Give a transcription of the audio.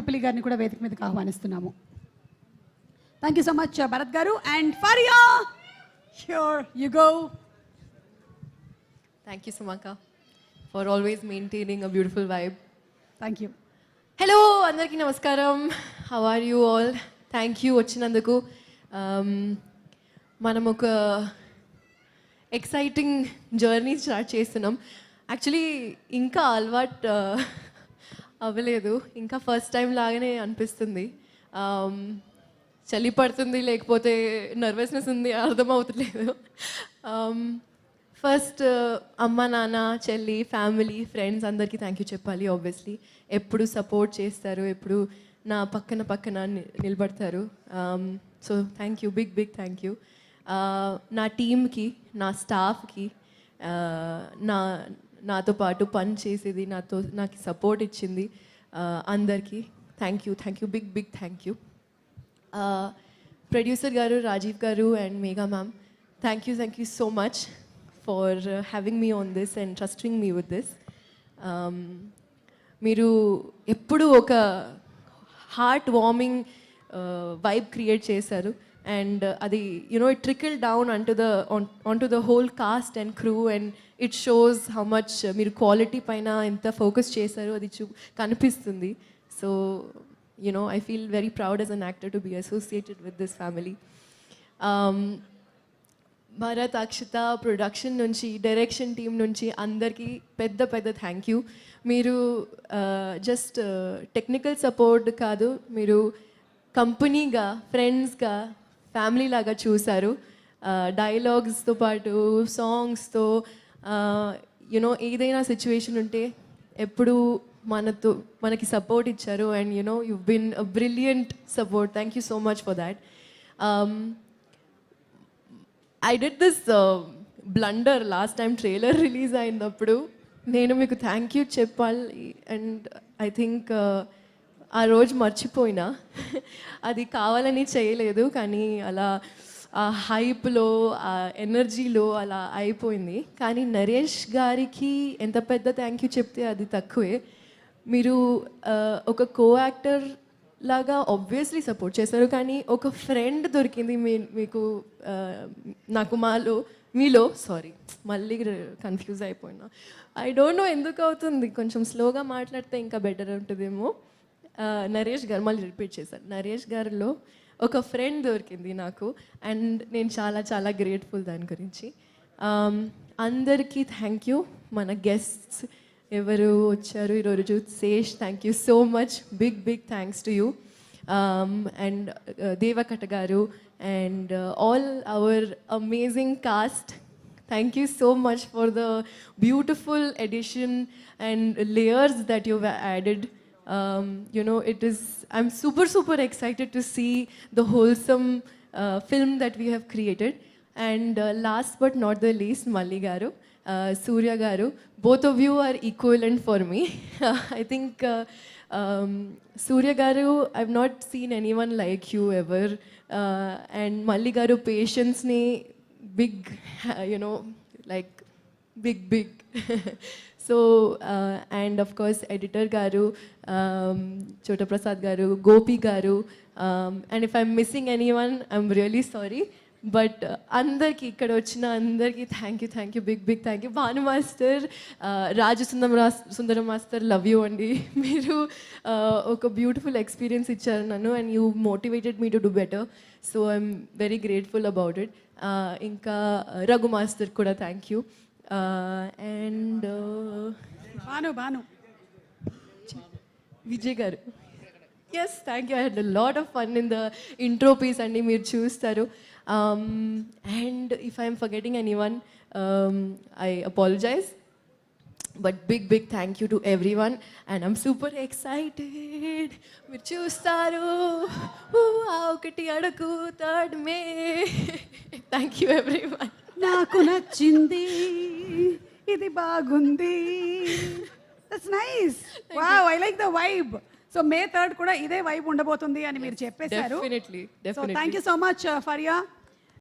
కుప్పిలి గారిని కూడా వేదిక మీదకి ఆహ్వానిస్తున్నాము. Thank you so much Bharat గారు. And Faria, sure you go. Thank you, Sumaka, for always maintaining a beautiful vibe. Thank you. Hello, andarki namaskaram. How are you all? Thank you వచ్చినందుకు. మనం ఒక exciting journey start చేస్తున్నాం. Actually ఇంకా అలవాటు అవ్వలేదు, ఇంకా first time లాగానే అనిపిస్తుంది. చలి పడుతుంది, లేకపోతే నర్వస్నెస్ ఉంది, అర్థమవుతలేదు. ఫస్ట్ అమ్మ నాన్న చెల్లి ఫ్యామిలీ ఫ్రెండ్స్ అందరికీ థ్యాంక్ యూ చెప్పాలి. ఆబ్వియస్లీ ఎప్పుడు సపోర్ట్ చేస్తారు, ఎప్పుడు నా పక్కన నిలబడతారు. So thank you, big thank you. నా టీమ్కి, నా స్టాఫ్కి, నాతో పాటు పని చేసేది, నాకు సపోర్ట్ ఇచ్చింది అందరికీ thank you, big thank you. Producer గారు రాజీవ్ గారు and Megha ma'am, thank you so much for having me on this and trusting me with this. మీరు ఎప్పుడు ఒక హార్ట్ వార్మింగ్ వైబ్ క్రియేట్ చేశారు అండ్ అది it trickle down onto the whole cast and crew and it shows how much మీరు quality పైన ఎంత focus చేశారు అది కనిపిస్తుంది. So I feel very proud as an actor to be associated with this family. Bharat, Akshita, production నుంచి, direction team నుంచి అందరికీ పెద్ద థ్యాంక్ యూ. మీరు జస్ట్ టెక్నికల్ సపోర్ట్ కాదు, మీరు కంపెనీగా, ఫ్రెండ్స్గా, ఫ్యామిలీ లాగా చూశారు. డైలాగ్స్తో పాటు సాంగ్స్తో ఏదైనా సిచ్యువేషన్ ఉంటే ఎప్పుడు మనకి సపోర్ట్ ఇచ్చారు and you been a brilliant support. Thank you so much for that. I did this blunder last time trailer release అయినప్పుడు. నేను మీకు థ్యాంక్ యూ చెప్పాలి అండ్ ఐ థింక్ ఆ రోజు మర్చిపోయినా. అది కావాలని చేయలేదు, కానీ అలా ఆ హైప్లో, ఆ ఎనర్జీలో అలా అయిపోయింది. కానీ నరేష్ గారికి ఎంత పెద్ద థ్యాంక్ యూ చెప్తే అది తక్కువే. మీరు ఒక కో యాక్టర్ లాగా ఆబ్వియస్లీ సపోర్ట్ చేశారు, కానీ ఒక ఫ్రెండ్ దొరికింది మీకు నాకు మీలో మళ్ళీ కన్ఫ్యూజ్ అయిపోయినా. ఐ డోంట్ నో ఎందుకు అవుతుంది, కొంచెం స్లోగా మాట్లాడితే ఇంకా బెటర్ ఉంటుందేమో. నరేష్ గారు, మళ్ళీ రిపీట్ చేశారు, నరేష్ గారిలో ఒక ఫ్రెండ్ దొరికింది నాకు అండ్ నేను చాలా గ్రేట్ఫుల్ దాని గురించి. అందరికీ థ్యాంక్ యూ. మన గెస్ట్స్ ఎవరు వచ్చారు ఈరోజు, Sesh, thank you so much, big thanks to you. And Devakatta గారు and all our amazing cast, thank you so much for the beautiful edition and layers that you've added. I'm super excited to see the wholesome film that we have created. And last but not the least, Malli garu, Surya garu, both of you are equivalent for me. I think Surya garu, I've not seen anyone like you ever. And Malli garu patience ni big, like big. So and of course editor garu, Chota Prasad garu, Gopi garu, and if I'm missing anyone, I'm really sorry. But అందరికీ, ఇక్కడ వచ్చిన అందరికీ thank you, big thank you. Bhanu master, Sundaram master, love you అండి. మీరు ఒక beautiful experience ఇచ్చారు నన్ను and you motivated me to do better. So I'm very grateful about it. ఇంకా రఘు మాస్టర్ కూడా thank you. And Bhanu Vijay గారు, yes thank you. I had a lot of fun in the intro piece అండి, మీరు చూస్తారు. And if I am forgetting anyone, I apologize. But big thank you to everyone and I'm super excited. మీరు చూస్తారు ఒకటి అడుగు third May. Thank you everyone. నాకు నచ్చింది, ఇది బాగుంది. That's nice. Wow, I like the vibe. So May 3rd కూడా ఇదే వైబ్ ఉండబోతుంది అని మీరు చెప్పేశారు. Definitely. So thank you so much Faria.